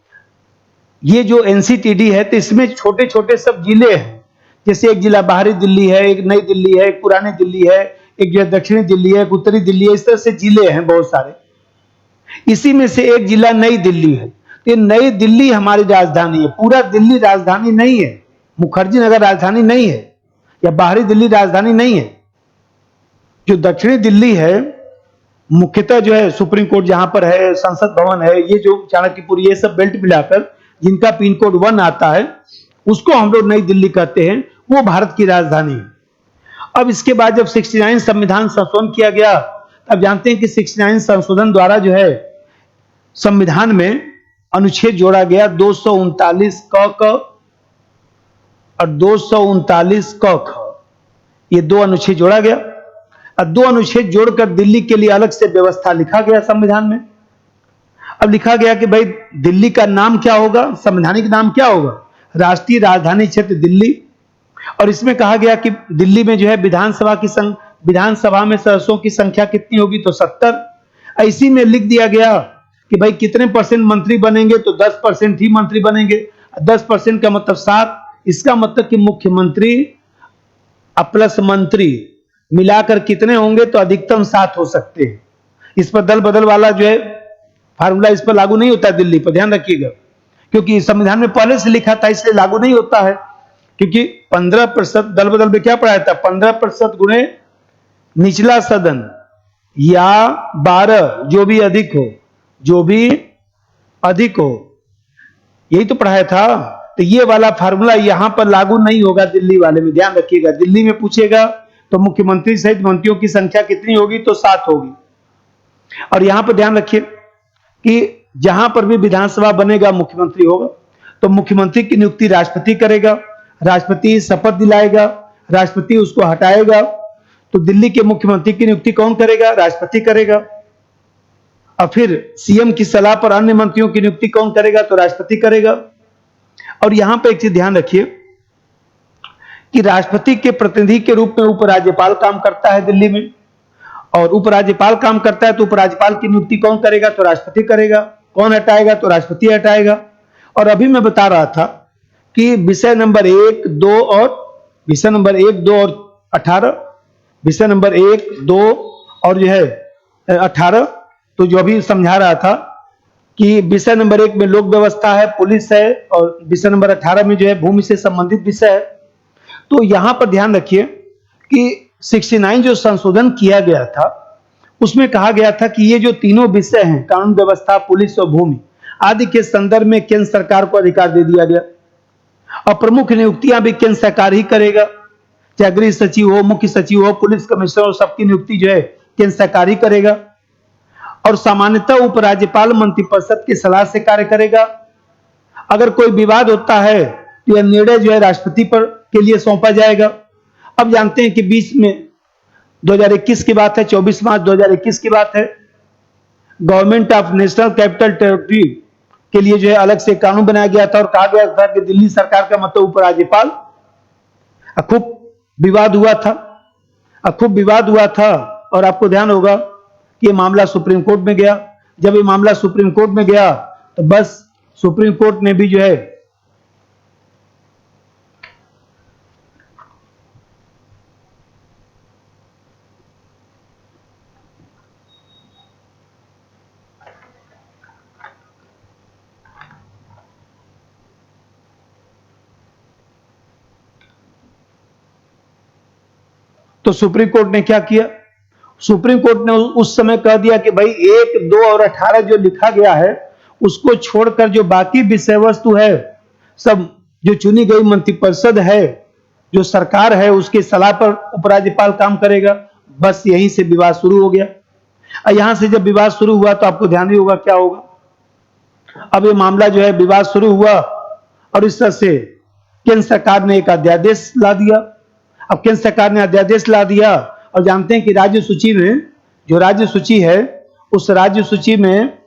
ये जो एनसीटीडी है, तो इसमें छोटे छोटे सब जिले हैं, जैसे एक जिला बाहरी दिल्ली है, एक नई दिल्ली है, एक पुरानी दिल्ली है, एक जो है दक्षिणी दिल्ली है, एक उत्तरी दिल्ली है, इस तरह से जिले हैं बहुत सारे। इसी में से एक जिला नई दिल्ली है। तो ये नई दिल्ली हमारी राजधानी है, पूरा दिल्ली राजधानी नहीं है, मुखर्जी नगर राजधानी नहीं है, या बाहरी दिल्ली राजधानी नहीं है। जो दक्षिणी दिल्ली है, मुख्यतः जो है सुप्रीम कोर्ट जहां पर है, संसद भवन है, ये जो चाणक्यपुर, ये सब बेल्ट मिलाकर जिनका पिन कोड 1 आता है, उसको हम लोग नई दिल्ली कहते हैं, वो भारत की राजधानी है। अब इसके बाद जब 69 संविधान संशोधन किया गया, अब जानते हैं कि 69 संशोधन द्वारा जो है संविधान में अनुच्छेद जोड़ा गया 239 क और 239 क। ये दो अनुच्छेद जोड़ा गया, और दो अनुच्छेद जोड़कर दिल्ली के लिए अलग से व्यवस्था लिखा गया संविधान में। अब लिखा गया कि भाई दिल्ली का नाम क्या होगा, संवैधानिक नाम क्या होगा, राष्ट्रीय राजधानी क्षेत्र दिल्ली। और इसमें कहा गया कि दिल्ली में जो है विधानसभा में सदस्यों की संख्या कितनी होगी, तो 70। इसी में लिख दिया गया कि भाई कितने % मंत्री बनेंगे, तो 10% ही मंत्री बनेंगे। 10% का मतलब 7। इसका मतलब कि मुख्यमंत्री प्लस मंत्री मिलाकर कितने होंगे, तो अधिकतम 7 हो सकते हैं। इस पर दल बदल वाला जो है फार्मूला इस पर लागू नहीं होता है दिल्ली पर, ध्यान रखिएगा, क्योंकि संविधान में पहले से लिखा था, इसलिए लागू नहीं होता है। क्योंकि 15% दल बदल में क्या पढ़ाया था, 15% गुणे निचला सदन या 12, जो भी अधिक हो, जो भी अधिक हो, यही तो पढ़ाया था। तो ये वाला फार्मूला यहां पर लागू नहीं होगा दिल्ली वाले में, ध्यान रखिएगा। दिल्ली में पूछेगा तो मुख्यमंत्री सहित मंत्रियों की संख्या कितनी होगी, तो 7 होगी। और यहां पर ध्यान रखिए कि जहां पर भी विधानसभा बनेगा मुख्यमंत्री होगा, तो मुख्यमंत्री की नियुक्ति राष्ट्रपति करेगा, राष्ट्रपति शपथ दिलाएगा, राष्ट्रपति उसको हटाएगा। तो दिल्ली के मुख्यमंत्री की नियुक्ति कौन करेगा, राष्ट्रपति करेगा। और फिर सीएम की सलाह पर अन्य मंत्रियों की नियुक्ति कौन करेगा, तो राष्ट्रपति करेगा। और यहां पर एक चीज ध्यान रखिए कि राष्ट्रपति के प्रतिनिधि के रूप में उपराज्यपाल काम करता है दिल्ली में, और उपराज्यपाल काम करता है, तो उपराज्यपाल की नियुक्ति कौन करेगा, तो राष्ट्रपति करेगा। कौन हटाएगा, तो राष्ट्रपति हटाएगा। और अभी मैं बता रहा था कि विषय नंबर 1, 2 और 18, विषय नंबर 1, 2 और जो है 18, तो जो अभी समझा रहा था कि विषय नंबर 1 में लोक व्यवस्था है, पुलिस है, और विषय नंबर 18 में जो है भूमि से संबंधित विषय है। तो यहां पर ध्यान रखिए कि 69 जो संशोधन किया गया था, उसमें कहा गया था कि ये जो तीनों विषय हैं, कानून व्यवस्था, पुलिस और भूमि आदि के संदर्भ में केंद्र सरकार को अधिकार दे दिया गया। और प्रमुख नियुक्तियां भी केंद्र सरकार ही करेगा, चाहे गृह सचिव हो, मुख्य सचिव हो, पुलिस कमिश्नर हो, सबकी नियुक्ति जो है केंद्र सरकार ही करेगा। और सामान्यतः उपराज्यपाल मंत्रिपरिषद की सलाह से कार्य करेगा। अगर कोई विवाद होता है तो यह निर्णय जो है राष्ट्रपति पर के लिए सौंपा जाएगा। अब जानते हैं कि बीच में 2021 की बात है, 24 मार्च 2021 की बात है, government of national capital territory के लिए जो है अलग से कानून बनाया गया था, और कहा गया था कि दिल्ली सरकार का मतलब उपराज्यपाल। खूब विवाद हुआ था, और आपको ध्यान होगा कि ये मामला सुप्रीम कोर्ट में गया। जब ये मामला सुप्रीम कोर्ट में गया तो बस सुप्रीम कोर्ट ने भी जो है तो सुप्रीम कोर्ट ने क्या किया, सुप्रीम कोर्ट ने उस समय कह दिया कि भाई 1, 2 और 18 जो लिखा गया है उसको छोड़कर जो बाकी विषय वस्तु है सब जो चुनी गई मंत्रिपरिषद है, जो सरकार है, उसकी सलाह पर उपराज्यपाल काम करेगा। बस यहीं से विवाद शुरू हो गया। और यहां से जब विवाद शुरू हुआ तो आपको ध्यान ही होगा क्या होगा। अब ये मामला जो है विवाद शुरू हुआ और इस तरह से केंद्र सरकार ने एक अध्यादेश ला दिया। अब केंद्र सरकार ने अध्यादेश ला दिया और जानते हैं कि राज्य सूची में, जो राज्य सूची है उस राज्य सूची में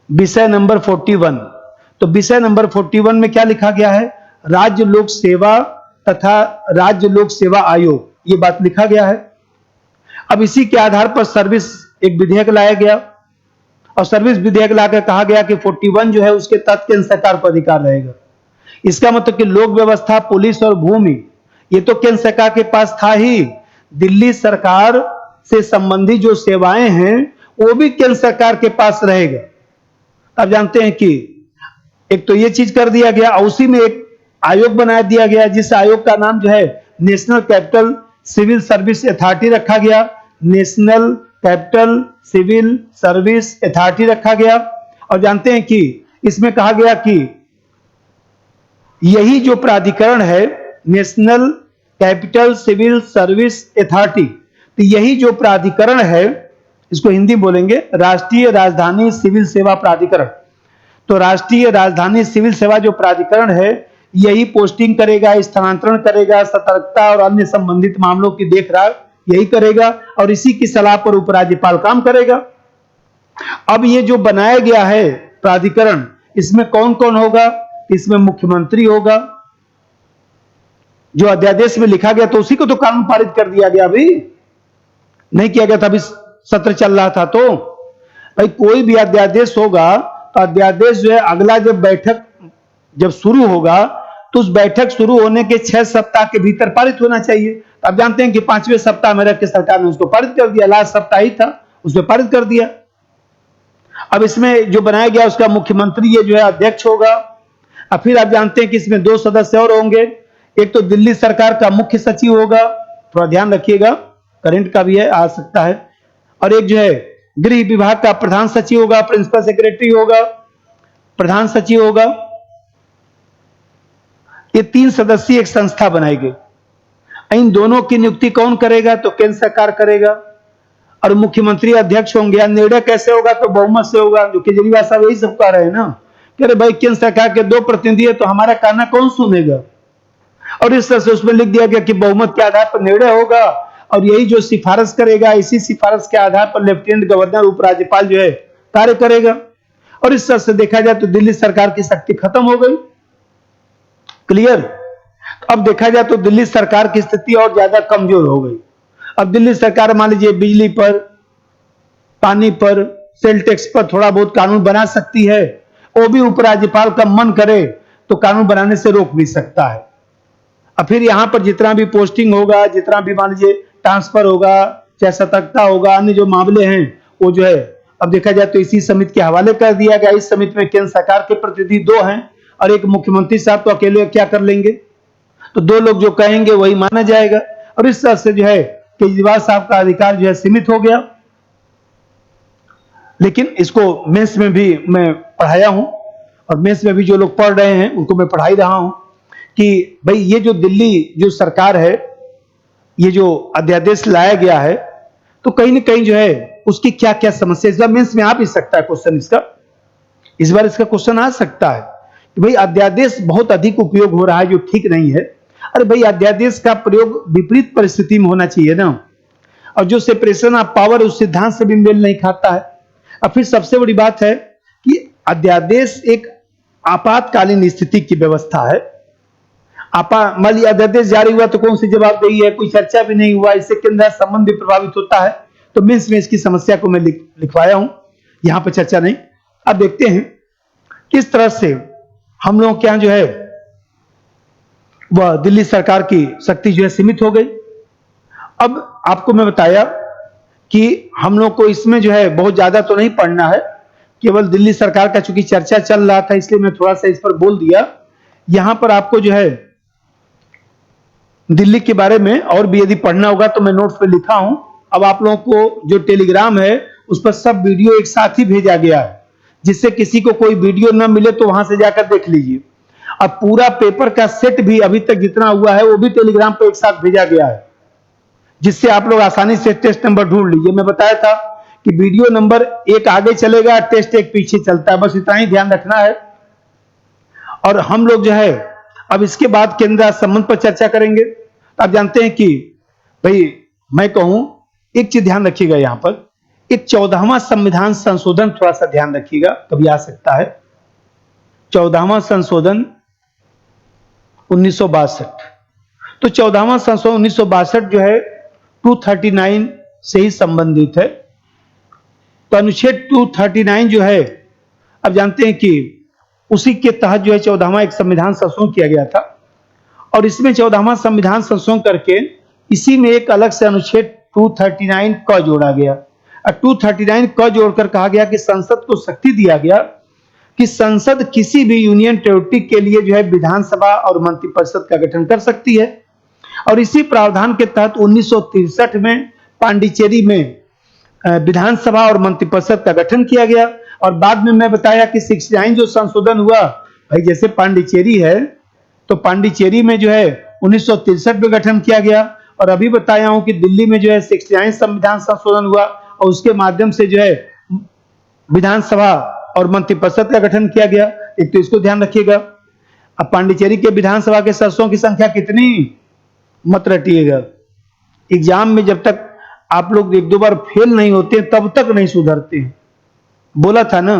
विषय नंबर 41, तो विषय नंबर 41 में क्या लिखा गया है, राज्य लोक सेवा तथा राज्य लोक सेवा आयोग, ये बात लिखा गया है। अब इसी के आधार पर सर्विस एक विधेयक लाया गया और सर्विस विधेयक लाकर कहा गया कि 41 जो है उसके तहत केंद्र सरकार को अधिकार रहेगा। इसका मतलब कि लोक व्यवस्था, पुलिस और भूमि ये तो केंद्र सरकार के पास था ही, दिल्ली सरकार से संबंधित जो सेवाएं हैं वो भी केंद्र सरकार के पास रहेगा। अब जानते हैं कि एक तो ये चीज कर दिया गया और उसी में एक आयोग बना दिया गया जिस आयोग का नाम जो है national capital civil service authority रखा गया। National capital civil service authority रखा गया और जानते हैं कि इसमें कहा गया कि यही जो प्राधिकरण है national capital civil service authority, तो यही जो प्राधिकरण है इसको हिंदी बोलेंगे राष्ट्रीय राजधानी सिविल सेवा प्राधिकरण। तो राष्ट्रीय राजधानी सिविल सेवा जो प्राधिकरण है यही पोस्टिंग करेगा, स्थानांतरण करेगा, सतर्कता और अन्य संबंधित मामलों की देखरेख यही करेगा और इसी की सलाह पर उपराज्यपाल काम करेगा। अब ये जो बनाया गया है प्राधिकरण, इसमें कौन कौन होगा, इसमें मुख्यमंत्री होगा, जो अध्यादेश में लिखा गया तो उसी को तो कानून पारित कर दिया गया, अभी नहीं किया गया था, अभी सत्र चल रहा था। तो भाई कोई भी अध्यादेश होगा तो अध्यादेश जो है अगला जब बैठक जब शुरू होगा तो उस बैठक शुरू होने के 6 सप्ताह के भीतर पारित होना चाहिए। तो आप जानते हैं कि 5वें सप्ताह में रख के सरकार ने उसको पारित कर दिया, लास्ट सप्ताह ही था उसमें पारित कर दिया। अब इसमें जो बनाया गया उसका मुख्यमंत्री ये जो है अध्यक्ष होगा। अब फिर आप जानते हैं कि इसमें 2 सदस्य और होंगे, एक तो दिल्ली सरकार का मुख्य सचिव होगा, थोड़ा ध्यान रखिएगा करंट का भी है आ सकता है, और एक जो है गृह विभाग का प्रधान सचिव होगा, प्रिंसिपल सेक्रेटरी होगा, प्रधान सचिव होगा। ये 3 सदस्यीय एक संस्था बनाई गई। इन दोनों की नियुक्ति कौन करेगा, तो केंद्र सरकार करेगा और मुख्यमंत्री अध्यक्ष होंगे। निर्णय कैसे होगा, तो बहुमत से होगा, जो केजरीवाल साहब यही सब कह रहे हैं ना कि अरे भाई केंद्र सरकार के 2 प्रतिनिधि है तो हमारा कहना कौन सुनेगा। और इस तरह से उसमें लिख दिया गया कि बहुमत के आधार पर निर्णय होगा और यही जो सिफारिश करेगा इसी सिफारिश के आधार पर लेफ्टिनेंट गवर्नर उपराज्यपाल जो है कार्य करेगा। और इस तरह से देखा जाए तो दिल्ली सरकार की शक्ति खत्म हो गई। क्लियर। अब देखा जाए तो दिल्ली सरकार की स्थिति और ज्यादा कमजोर हो गई। अब दिल्ली सरकार मान लीजिए बिजली पर, पानी पर, सेल टैक्स पर थोड़ा बहुत कानून बना सकती है, वो भी उपराज्यपाल का मन करे तो कानून बनाने से रोक भी सकता है। अब फिर यहां पर जितना भी पोस्टिंग होगा, जितना भी मान लीजिए ट्रांसफर होगा, चाहे सतर्कता होगा, अन्य जो मामले हैं वो जो है अब देखा जाए तो इसी समिति के हवाले कर दिया गया। इस समिति में केंद्र सरकार के प्रतिनिधि 2 हैं और एक मुख्यमंत्री साहब तो अकेले क्या कर लेंगे, तो 2 लोग जो कहेंगे वही माना जाएगा। और इस तरह से जो है केजरीवाल साहब का अधिकार जो है सीमित हो गया। लेकिन इसको मेंस में भी मैं पढ़ाया हूं और मेंस में भी जो लोग पढ़ रहे हैं उनको मैं पढ़ा ही रहा हूं कि भाई ये जो दिल्ली जो सरकार है, ये जो अध्यादेश लाया गया है तो कहीं ना कहीं जो है उसकी क्या क्या समस्या, इस बार मेंस में आ भी सकता है क्वेश्चन इसका, इस बार इसका क्वेश्चन आ सकता है कि भाई अध्यादेश बहुत अधिक उपयोग हो रहा है जो ठीक नहीं है। अरे भाई अध्यादेश का प्रयोग विपरीत परिस्थिति में होना चाहिए ना, और जो सेपरेशन ऑफ पावर उस सिद्धांत से भी मेल नहीं खाता है। और फिर सबसे बड़ी बात है कि अध्यादेश एक आपातकालीन स्थिति की व्यवस्था है। मान लिया अध्यादेश जारी हुआ तो कौन सी जवाबदेही है, कोई चर्चा भी नहीं हुआ, इससे केंद्र संबंध भी प्रभावित होता है। तो मेंस में इसकी समस्या को मैं लिखवाया हूं, यहां पर चर्चा नहीं। अब देखते हैं किस तरह से हम लोगों के यहां जो है वह दिल्ली सरकार की शक्ति जो है सीमित हो गई। अब आपको मैं बताया कि हम लोग को इसमें जो है बहुत ज्यादा तो नहीं पढ़ना है, केवल दिल्ली सरकार का चूंकि चर्चा चल रहा था इसलिए मैं थोड़ा सा इस पर बोल दिया। यहां पर आपको जो है दिल्ली के बारे में और भी यदि पढ़ना होगा तो मैं नोट्स पे लिखा हूं। अब आप लोगों को जो टेलीग्राम है उस पर सब वीडियो एक साथ ही भेजा गया है, जिससे किसी को कोई वीडियो न मिले तो वहां से जाकर देख लीजिए। अब पूरा पेपर का सेट भी अभी तक जितना हुआ है वो भी टेलीग्राम पे एक साथ भेजा गया है, जिससे आप लोग आसानी से टेस्ट नंबर ढूंढ लीजिए। मैं बताया था कि वीडियो नंबर एक आगे चलेगा, टेस्ट एक पीछे चलता है, बस इतना ही ध्यान रखना है। और हम लोग जो है अब इसके बाद केंद्र संबंध पर चर्चा करेंगे। आप जानते हैं कि भाई मैं कहूं एक चीज ध्यान रखिएगा, यहां पर एक 14वां संविधान संशोधन थोड़ा सा ध्यान रखिएगा, कभी आ सकता है। 14वां संशोधन 1962, तो 14वां संशोधन 1962 जो है 239 से ही संबंधित है। तो अनुच्छेद 239 जो है अब जानते हैं कि उसी के तहत जो है 14वां एक संविधान संशोधन किया गया था, और इसमें 14वां संविधान संशोधन करके इसी में एक अलग से अनुच्छेद 239 क जोड़ा गया। और 239 क जोड़कर कहा गया कि संसद को शक्ति दिया गया कि संसद किसी भी यूनियन टेरिटरी के लिए जो है विधानसभा और मंत्रिपरिषद का गठन कर सकती है। और इसी प्रावधान के तहत 1963 में पांडिचेरी में विधानसभा और मंत्रिपरिषद का गठन किया गया। और बाद में मैं बताया कि 69 जो संशोधन हुआ, भाई जैसे पांडिचेरी है तो पांडिचेरी में जो है 1963 में गठन किया गया, और अभी बताया हूं कि दिल्ली में जो है 69 संविधान संशोधन हुआ और उसके माध्यम से जो है विधानसभा और मंत्रिपरिषद का गठन किया गया। एक तो इसको ध्यान रखिएगा। अब पांडिचेरी के विधानसभा के सदस्यों की संख्या कितनी मत रटिएगा, एग्जाम में जब तक आप लोग एक दो बार फेल नहीं होते तब तक नहीं सुधरते हैं। बोला था ना,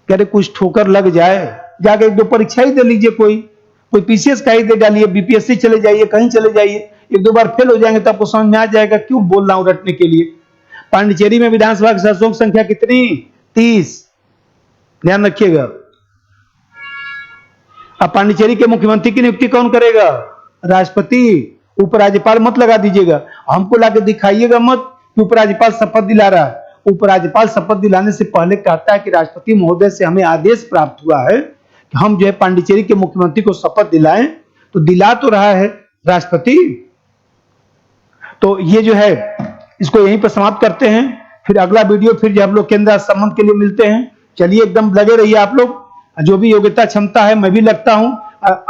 कह रहे कुछ ठोकर लग जाए जाके एक दो परीक्षा ही दे लीजिए, कोई पीसीएस का ही दे डालिए, बीपीएससी चले जाइए, कहीं चले जाइए, एक दो बार फेल हो जाएंगे तो आपको समझ में आ जाएगा क्यों बोल रहा हूं रटने के लिए। पांडिचेरी में विधानसभा के सदस्यों की संख्या कितनी? 30, ध्यान रखिएगा। अब पांडिचेरी के मुख्यमंत्री की नियुक्ति कौन करेगा? राष्ट्रपति। उपराज्यपाल मत लगा दीजिएगा, हमको लाके दिखाइएगा मत कि उपराज्यपाल शपथ दिला रहा है। उपराज्यपाल शपथ दिलाने से पहले कहता है कि राष्ट्रपति महोदय से हमें आदेश प्राप्त हुआ है कि हम जो है पांडिचेरी के मुख्यमंत्री को शपथ दिलाएं, तो दिला तो रहा है राष्ट्रपति। तो ये जो है इसको यहीं पर समाप्त करते हैं, फिर अगला वीडियो फिर जो हम लोग केंद्र संबंध के लिए मिलते हैं। चलिए एकदम लगे रहिए आप लोग, जो भी योग्यता क्षमता है मैं भी लगता हूं।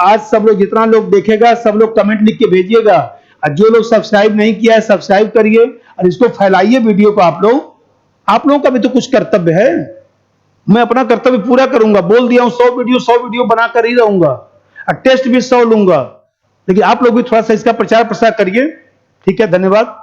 आज सब लोग जितना लोग देखेगा सब लोग कमेंट लिख के भेजिएगा, और जो लोग सब्सक्राइब नहीं किया है सब्सक्राइब करिए और इसको फैलाइए वीडियो को। आप लोगों का भी तो कुछ कर्तव्य है, मैं अपना कर्तव्य पूरा करूंगा। बोल दिया हूं 100 वीडियो बनाकर ही रहूंगा, और टेस्ट भी 100 लूंगा, लेकिन आप लोग भी थोड़ा सा इसका प्रचार प्रसार करिए। ठीक है, धन्यवाद।